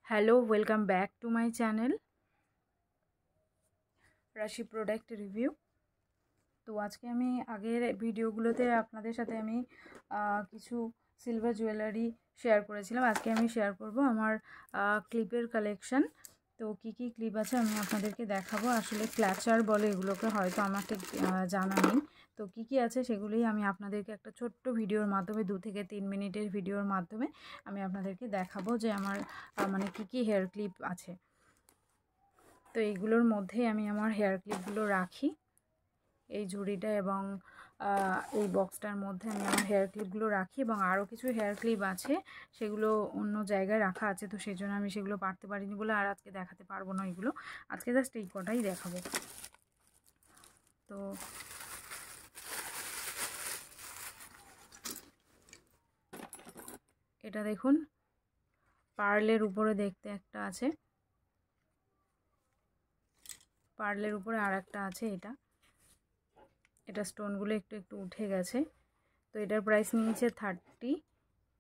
Hello, welcome back to my channel রাশি product review. তো আজকে আমি আগের ভিডিওগুলোতে আপনাদের সাথে আমি কিছু সিলভার জুয়েলারি শেয়ার করেছিলাম। আজকে আমি শেয়ার করব আমার ক্লিপের কালেকশন। তো কি কি ক্লিপ আছে আমি আপনাদেরকে দেখাবো। আসলে ক্ল্যাচার বলে এগুলোকে, হয়তো আমার ঠিক জানা নেই। তো কি কি আছে সেগুলোই আমি আপনাদেরকে একটা ছোট্ট ভিডিওর মাধ্যমে 2 থেকে 3 মিনিটের ভিডিওর মাধ্যমে আমি আপনাদেরকে দেখাবো যে আমার মানে কি কি হেয়ার ক্লিপ আছে। তো এইগুলোর মধ্যেই আমি আমার হেয়ার ক্লিপগুলো রাখি, এই ঝুড়িটা এবং এই বক্সটার মধ্যে আমি আমার হেয়ার ক্লিপগুলো রাখি, এবং আরও কিছু হেয়ার ক্লিপ আছে সেগুলো অন্য জায়গায় রাখা আছে। তো সেই জন্য আমি সেগুলো পারতে পারিনি বলে আর আজকে দেখাতে পারবো না। এগুলো আজকে জাস্ট এই কটাই দেখাবো। তো এটা দেখুন, পার্লের উপরে দেখতে একটা আছে, পার্লের উপরে আর একটা আছে। এটা স্টোনগুলো একটু একটু উঠে গেছে। তো এটার প্রাইস নিয়েছে 30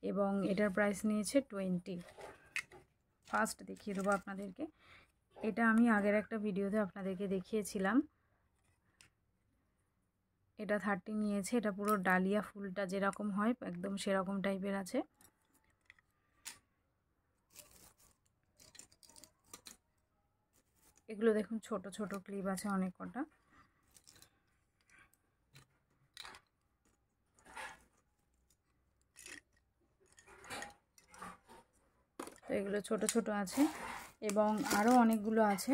এবং এটার প্রাইস নিয়েছে 20। ফার্স্ট দেখিয়ে দেবো আপনাদেরকে। এটা আমি আগের একটা ভিডিওতে আপনাদেরকে দেখিয়েছিলাম। এটা 30 নিয়েছে। এটা পুরো ডালিয়া ফুলটা যেরকম হয় একদম সেরকম টাইপের আছে। এগুলো দেখুন ছোট ছোট ক্লিপ আছে অনেক কটা। তো এগুলো ছোট ছোট আছে এবং আরও অনেকগুলো আছে।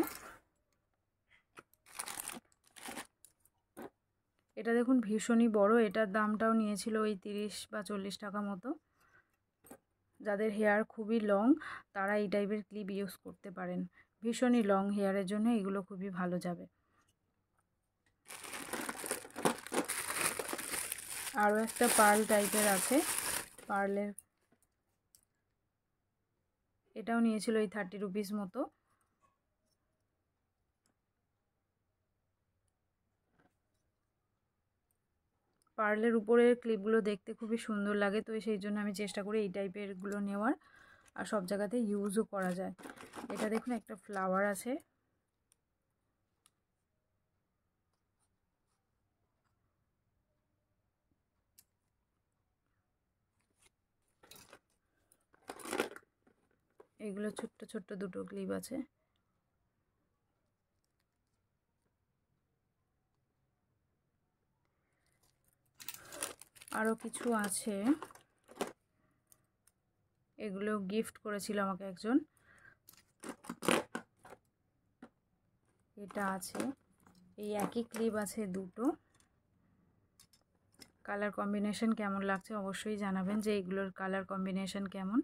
এটা দেখুন ভীষণই বড়। এটার দামটাও নিয়েছিল ওই 30 বা 40 টাকা মতো। যাদের হেয়ার খুবই লং তারা এই টাইপের ক্লিপ ইউজ করতে পারেন। ভীষণই লং হেয়ারের জন্য এগুলো খুবই ভালো যাবে। আরও একটা পার্ল টাইপের আছে, পার্লের। এটাও নিয়েছিল এই 30 রুপিস মতো। পার্লের উপরের ক্লিপগুলো দেখতে খুবই সুন্দর লাগে, তো সেই জন্য আমি চেষ্টা করি এই টাইপেরগুলো নেওয়ার, আর সব জায়গাতে ইউজও করা যায়। এটা দেখুন একটা ফ্লাওয়ার আছে। এগুলো ছোট্ট ছোট্ট দুটো ক্লিপ আছে। আরও কিছু আছে, এগুলো গিফট করেছিল আমাকে একজন। এটা আছে, এই একই ক্লিপ আছে দুটো। কালার কম্বিনেশন কেমন লাগছে অবশ্যই জানাবেন যে এগুলোর কালার কম্বিনেশন কেমন।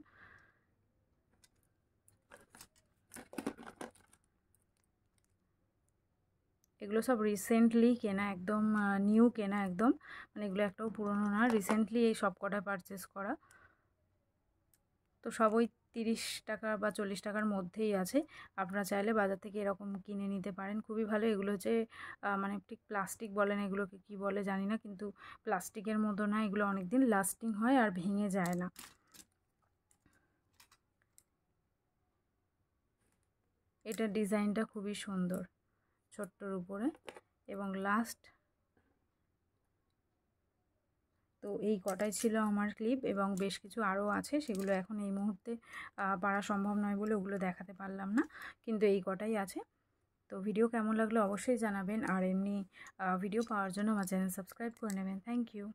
এগুলো সব রিসেন্টলি কেনা, একদম নিউ কেনা একদম, মানে এগুলো একটাও পুরনো না, রিসেন্টলি এই সব কটা পারচেস করা। তো সব ওই 30 টাকা বা 40 টাকার মধ্যেই আছে। আপনারা চাইলে বাজার থেকে এরকম কিনে নিতে পারেন, খুবই ভালো। এগুলো হচ্ছে মানে ঠিক প্লাস্টিক বলেন, এগুলোকে কি বলে জানি না, কিন্তু প্লাস্টিকের মতো না, এগুলো অনেক দিন লাস্টিং হয় আর ভেঙে যায় না। এটার ডিজাইনটা খুবই সুন্দর, ছোট্টর উপরে। এবং লাস্ট, তো এই কটাই ছিল আমার ক্লিপ, এবং বেশ কিছু আরও আছে, সেগুলো এখন এই মুহূর্তে পারা সম্ভব নয় বলে ওগুলো দেখাতে পারলাম না, কিন্তু এই কটাই আছে। তো ভিডিও কেমন লাগলো অবশ্যই জানাবেন, আর এমনি ভিডিও পাওয়ার জন্য আমার চ্যানেল সাবস্ক্রাইব করে নেবেন। Thank you.